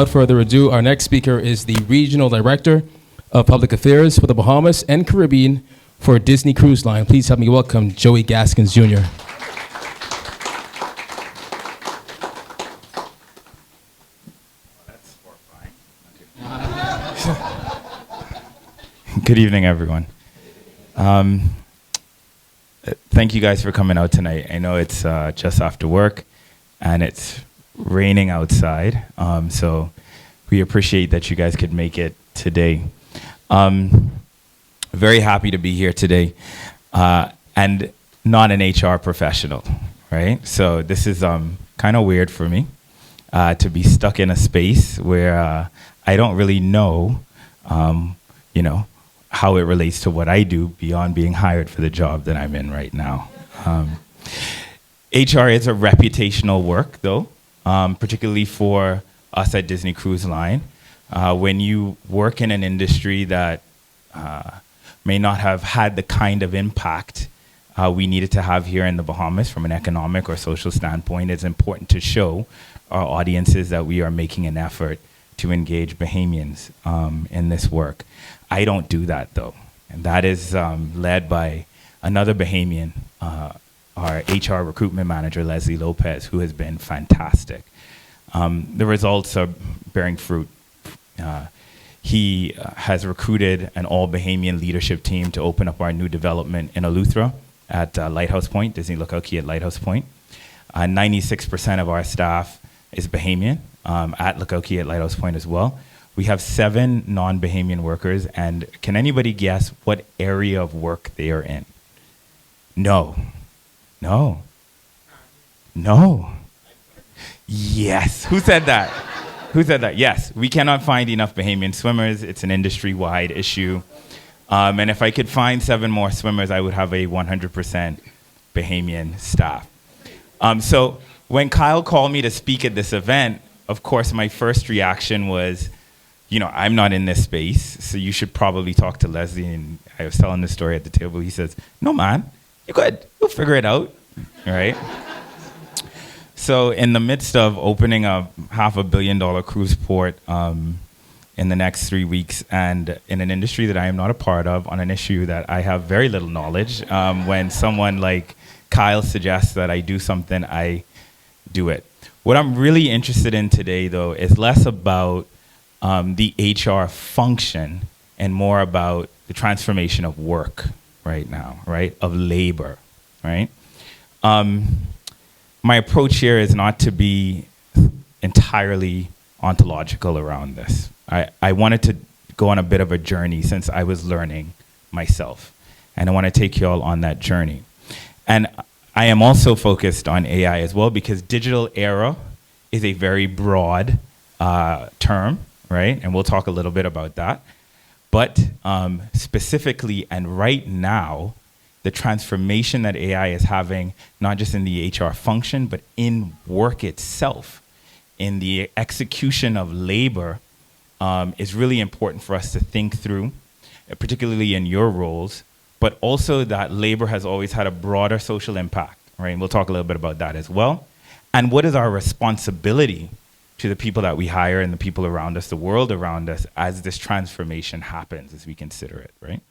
without further ado, our next speaker is the Regional Director of Public Affairs for the Bahamas and Caribbean for Disney Cruise Line. Please help me welcome Joey Gaskins Jr. Good evening, everyone. Thank you guys for coming out tonight. I know it's just after work and it's raining outside, so we appreciate that you guys could make it today. Very happy to be here today, and not an HR professional, right? So this is kind of weird for me to be stuck in a space where I don't really know, how it relates to what I do beyond being hired for the job that I'm in right now. HR is a reputational work, though, particularly for us at Disney Cruise Line. When you work in an industry that may not have had the kind of impact we needed to have here in the Bahamas from an economic or social standpoint, it's important to show our audiences that we are making an effort to engage Bahamians in this work. I don't do that, though, and that is led by another Bahamian, our HR recruitment manager, Leslie Lopez, who has been fantastic. The results are bearing fruit. He has recruited an all-Bahamian leadership team to open up our new development in Eleuthera at Lighthouse Point, Disney LookOutKey at Lighthouse Point. 96% of our staff is Bahamian at LookOutKey at Lighthouse Point as well. We have 7 non-Bahamian workers, and can anybody guess what area of work they are in? No. Yes. Who said that? Who said that? Yes. We cannot find enough Bahamian swimmers. It's an industry-wide issue. And if I could find 7 more swimmers, I would have a 100% Bahamian staff. So when Kyle called me to speak at this event, of course, my first reaction was, I'm not in this space, so you should probably talk to Leslie. And I was telling this story at the table. He says, "No, man, you're good. You'll figure it out." All right. So in the midst of opening a $500 million cruise port in the next 3 weeks, and in an industry that I am not a part of, on an issue that I have very little knowledge, when someone like Kyle suggests that I do something, I do it. What I'm really interested in today, though, is less about the HR function and more about the transformation of work right now, right? Of labor, right? My approach here is not to be entirely ontological around this. I wanted to go on a bit of a journey since I was learning myself, and I want to take you all on that journey. And I am also focused on AI as well, because digital era is a very broad term, right? And we'll talk a little bit about that. But specifically and right now, the transformation that AI is having, not just in the HR function, but in work itself, in the execution of labor, is really important for us to think through, particularly in your roles, but also that labor has always had a broader social impact, right? And we'll talk a little bit about that as well. And what is our responsibility to the people that we hire and the people around us, the world around us, as this transformation happens, as we consider it, right?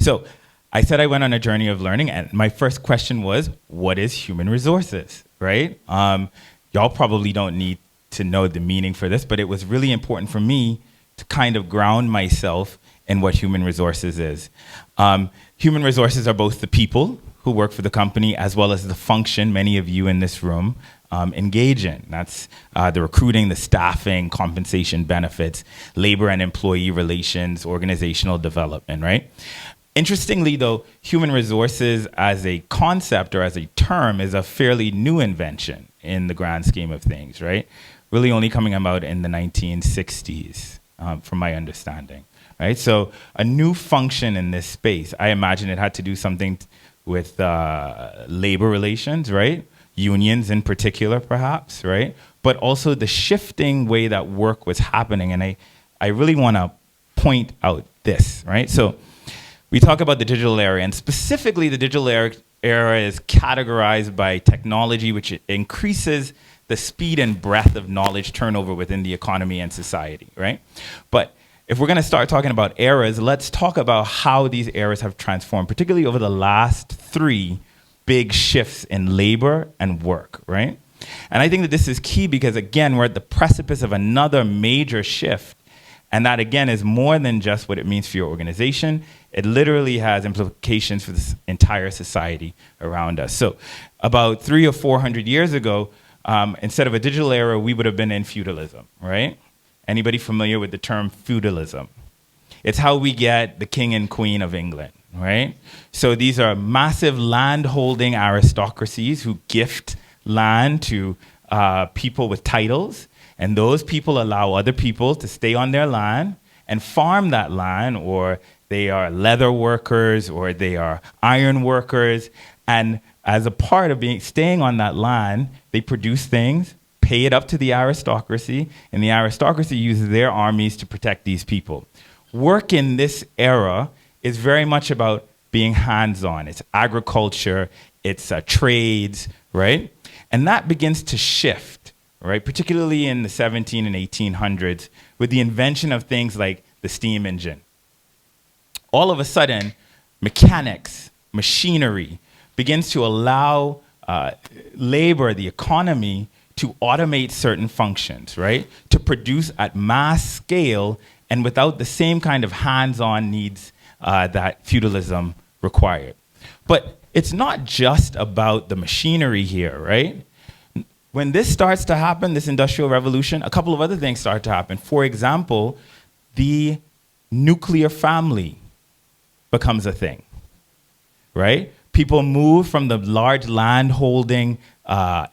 So I said I went on a journey of learning, and my first question was, what is human resources, right? Y'all probably don't need to know the meaning for this, but it was really important for me to kind of ground myself in what human resources is. Human resources are both the people who work for the company as well as the function many of you in this room engage in. That's the recruiting, the staffing, compensation, benefits, labor and employee relations, organizational development, right? Interestingly, though, human resources as a concept or as a term is a fairly new invention in the grand scheme of things, right? Really only coming about in the 1960s, from my understanding, right? So a new function in this space, I imagine it had to do something with labor relations, right? Unions in particular, perhaps, right? But also the shifting way that work was happening. And I really want to point out this, right? So we talk about the digital era, and specifically the digital era is categorized by technology, which increases the speed and breadth of knowledge turnover within the economy and society, right? But if we're going to start talking about eras, let's talk about how these eras have transformed, particularly over the last 3 big shifts in labor and work, right? And I think that this is key because, again, we're at the precipice of another major shift. And that, again, is more than just what it means for your organization. It literally has implications for this entire society around us. So about 300 or 400 years ago, instead of a digital era, we would have been in feudalism, right? Anybody familiar with the term feudalism? It's how we get the king and queen of England, right? So these are massive land-holding aristocracies who gift land to people with titles, and those people allow other people to stay on their land and farm that land, or they are leather workers, or they are iron workers, and as a part of staying on that land, they produce things, pay it up to the aristocracy, and the aristocracy uses their armies to protect these people. Work in this era is very much about being hands-on. It's agriculture, it's trades, right? And that begins to shift, right? Particularly in the 17 and 1800s with the invention of things like the steam engine. All of a sudden, mechanics, machinery begins to allow labor, the economy, to automate certain functions, right? To produce at mass scale and without the same kind of hands-on needs that feudalism required. But it's not just about the machinery here, right? When this starts to happen, this industrial revolution, a couple of other things start to happen. For example, the nuclear family becomes a thing, right? People move from the large land-holding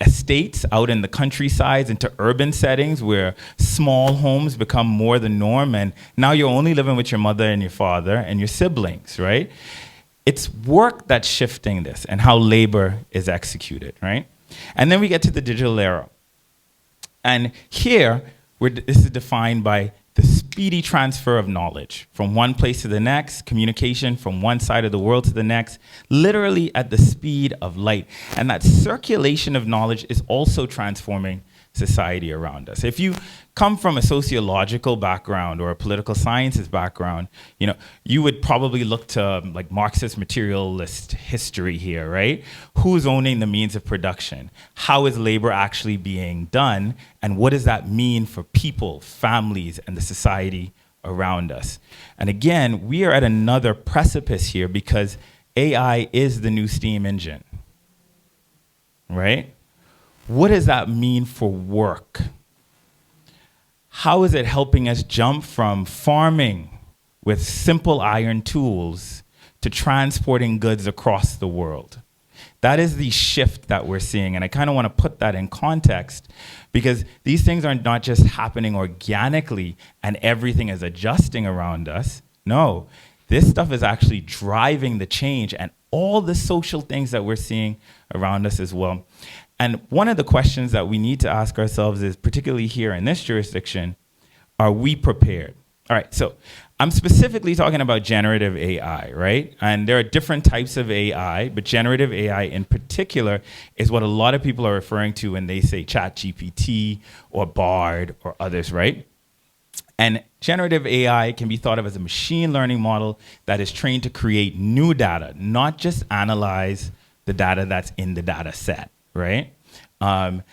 estates out in the countrysides into urban settings where small homes become more the norm, and now you're only living with your mother and your father and your siblings, right? It's work that's shifting this and how labor is executed, right? And then we get to the digital era. And here, this is defined by the speedy transfer of knowledge from one place to the next, communication from one side of the world to the next, literally at the speed of light. And that circulation of knowledge is also transforming society around us. If you come from a sociological background or a political sciences background, you would probably look to like Marxist materialist history here, right? Who's owning the means of production? How is labor actually being done? And what does that mean for people, families, and the society around us? And again, we are at another precipice here because AI is the new steam engine, right? What does that mean for work? How is it helping us jump from farming with simple iron tools to transporting goods across the world? That is the shift that we're seeing, and I kind of want to put that in context because these things are not just happening organically and everything is adjusting around us. No, this stuff is actually driving the change and all the social things that we're seeing around us as well. And one of the questions that we need to ask ourselves is, particularly here in this jurisdiction, are we prepared? All right, so I'm specifically talking about generative AI, right? And there are different types of AI, but generative AI in particular is what a lot of people are referring to when they say ChatGPT or Bard or others, right? And generative AI can be thought of as a machine learning model that is trained to create new data, not just analyze the data that's in the data set. Right? And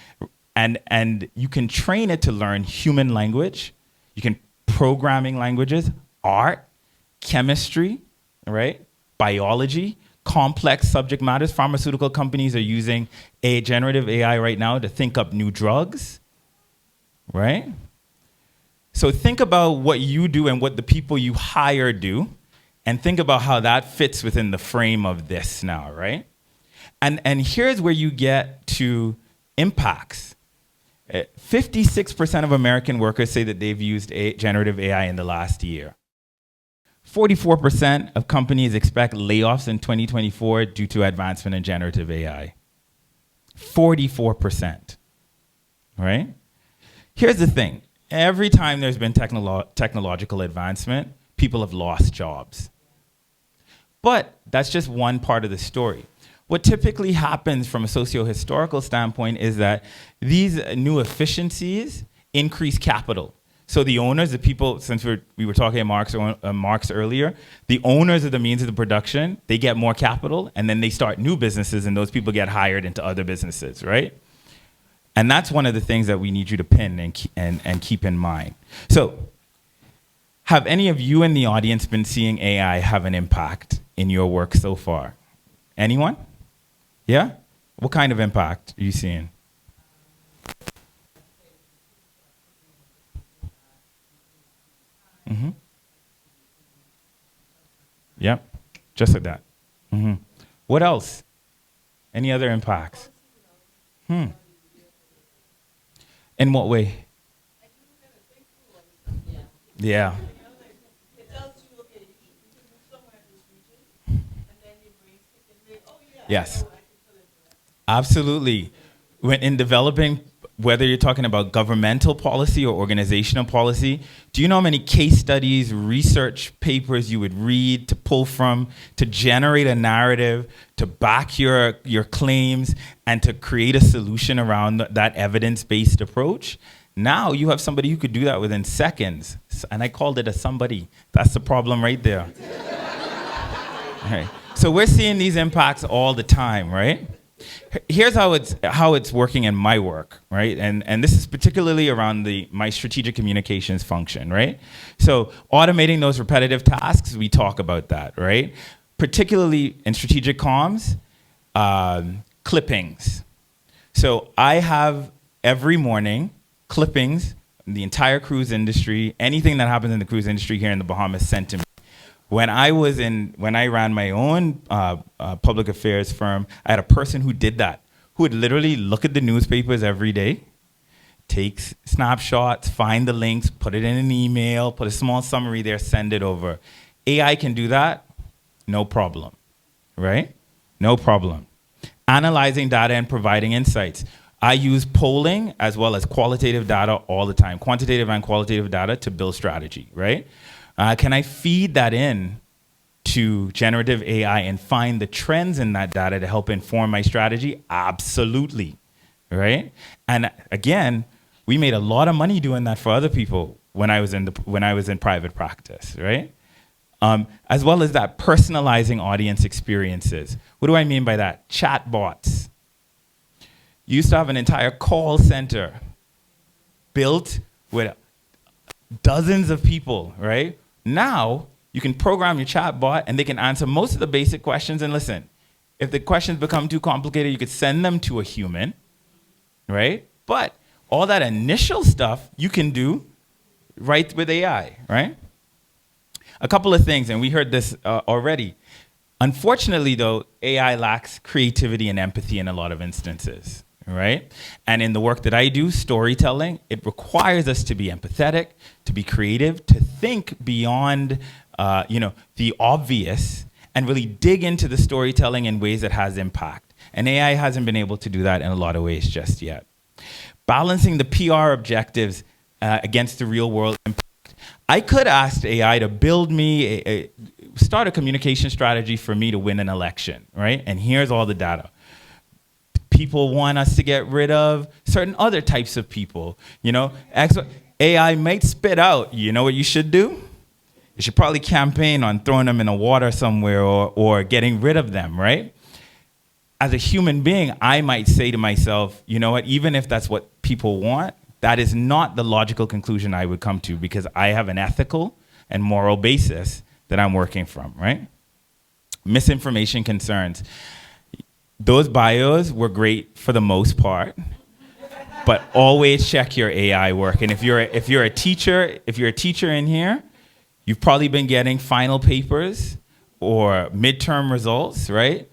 you can train it to learn human language. You can programming languages, art, chemistry, right? Biology, complex subject matters. Pharmaceutical companies are using generative AI right now to think up new drugs, right? So think about what you do and what the people you hire do, and think about how that fits within the frame of this now, right? And here's where you get to impacts. 56% of American workers say that they've used generative AI in the last year. 44% of companies expect layoffs in 2024 due to advancement in generative AI. 44%, right? Here's the thing. Every time there's been technological advancement, people have lost jobs. But that's just one part of the story. what typically happens from a socio-historical standpoint is that these new efficiencies increase capital. So the owners, the people, since we were talking about Marx earlier, the owners of the means of the production, they get more capital, and then they start new businesses, and those people get hired into other businesses, right? And that's one of the things that we need you to pin and keep in mind. So have any of you in the audience been seeing AI have an impact in your work so far? Anyone? Yeah? What kind of impact are you seeing? Mm-hmm. Yep, just like that. Mm-hmm. What else? Any other impacts? In what way? Yeah. Yes. Absolutely. When in developing, whether you're talking about governmental policy or organizational policy, do you know how many case studies, research papers you would read to pull from, to generate a narrative, to back your claims, and to create a solution around that evidence-based approach? Now you have somebody who could do that within seconds. And I called it a somebody. That's the problem right there. All right. So we're seeing these impacts all the time, right? Here's how it's working in my work, right? And this is particularly around my strategic communications function, right? So automating those repetitive tasks, we talk about that, right? Particularly in strategic comms, clippings. So I have every morning clippings in the entire cruise industry, anything that happens in the cruise industry here in the Bahamas sent to me. When I ran my own public affairs firm, I had a person who did that, who would literally look at the newspapers every day, take snapshots, find the links, put it in an email, put a small summary there, send it over. AI can do that, no problem, right? No problem. Analyzing data and providing insights. I use polling as well as qualitative data all the time, quantitative and qualitative data to build strategy, right? Can I feed that in to generative AI and find the trends in that data to help inform my strategy? Absolutely, right? And again, we made a lot of money doing that for other people when I was in private practice, right? As well as that personalizing audience experiences. What do I mean by that? Chatbots. You used to have an entire call center built with dozens of people, right? Now, you can program your chatbot and they can answer most of the basic questions. And listen, if the questions become too complicated, you could send them to a human, right? But all that initial stuff you can do right with AI, right? A couple of things, and we heard this already. Unfortunately, though, AI lacks creativity and empathy in a lot of instances, right? And in the work that I do, storytelling, it requires us to be empathetic, to be creative, to think beyond, the obvious, and really dig into the storytelling in ways that has impact. And AI hasn't been able to do that in a lot of ways just yet. Balancing the PR objectives against the real world impact. I could ask AI to build me, start a communication strategy for me to win an election, right? And here's all the data. People want us to get rid of certain other types of people. AI might spit out, you know what you should do? You should probably campaign on throwing them in the water somewhere or getting rid of them, right? As a human being, I might say to myself, you know what, even if that's what people want, that is not the logical conclusion I would come to because I have an ethical and moral basis that I'm working from, right? Misinformation concerns. Those bios were great for the most part, but always check your AI work. And if you're a teacher in here, you've probably been getting final papers or midterm results, right,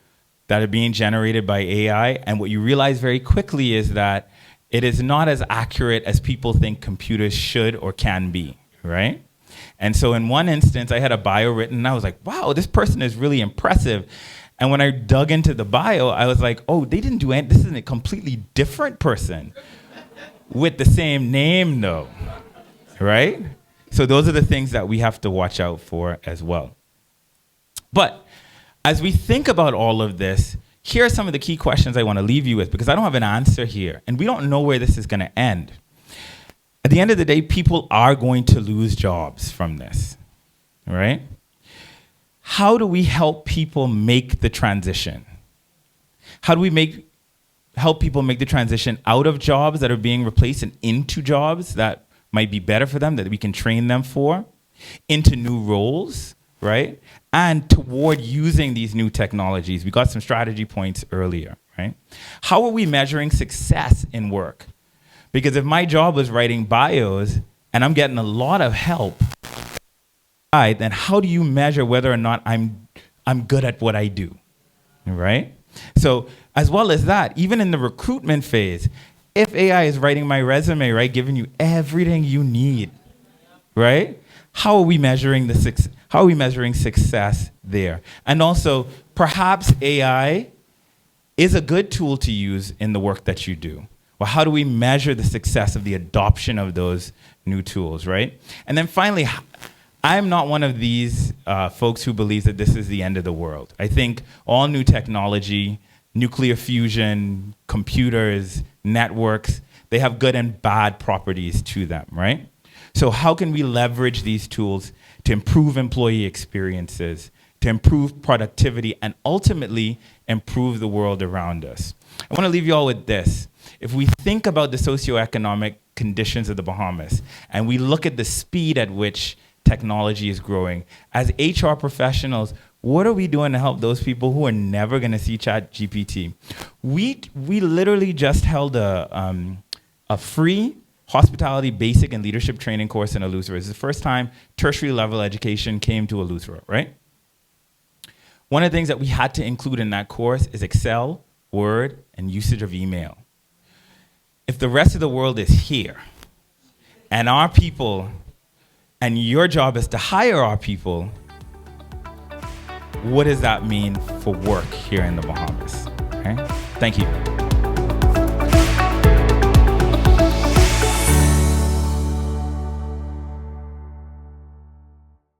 that are being generated by AI. And what you realize very quickly is that it is not as accurate as people think computers should or can be, right? And so in one instance, I had a bio written, and I was like, wow, this person is really impressive. And when I dug into the bio, I was like, oh, they didn't do anything. This is a completely different person with the same name, though, right? So those are the things that we have to watch out for as well. But as we think about all of this, here are some of the key questions I want to leave you with, because I don't have an answer here, and we don't know where this is going to end. At the end of the day, people are going to lose jobs from this, right? How do we help people make the transition? How do we help people make the transition out of jobs that are being replaced and into jobs that might be better for them, that we can train them for, into new roles, right? And toward using these new technologies. We got some strategy points earlier, right? How are we measuring success in work? Because if my job was writing bios and I'm getting a lot of help, then how do you measure whether or not I'm good at what I do, right? So as well as that, even in the recruitment phase, if AI is writing my resume, right, giving you everything you need, right? How are we measuring success there? And also, perhaps AI is a good tool to use in the work that you do. Well, how do we measure the success of the adoption of those new tools, right? And then finally, I'm not one of these folks who believes that this is the end of the world. I think all new technology, nuclear fusion, computers, networks, they have good and bad properties to them, right? So how can we leverage these tools to improve employee experiences, to improve productivity, and ultimately improve the world around us? I want to leave you all with this. If we think about the socioeconomic conditions of the Bahamas, and we look at the speed at which technology is growing, as HR professionals, what are we doing to help those people who are never going to see ChatGPT? We literally just held a free hospitality basic and leadership training course in Eleuthera. It's the first time tertiary level education came to Eleuthera, right? One of the things that we had to include in that course is Excel, Word, and usage of email. If the rest of the world is here, and our people, and your job is to hire our people, what does that mean for work here in the Bahamas? Okay? Thank you.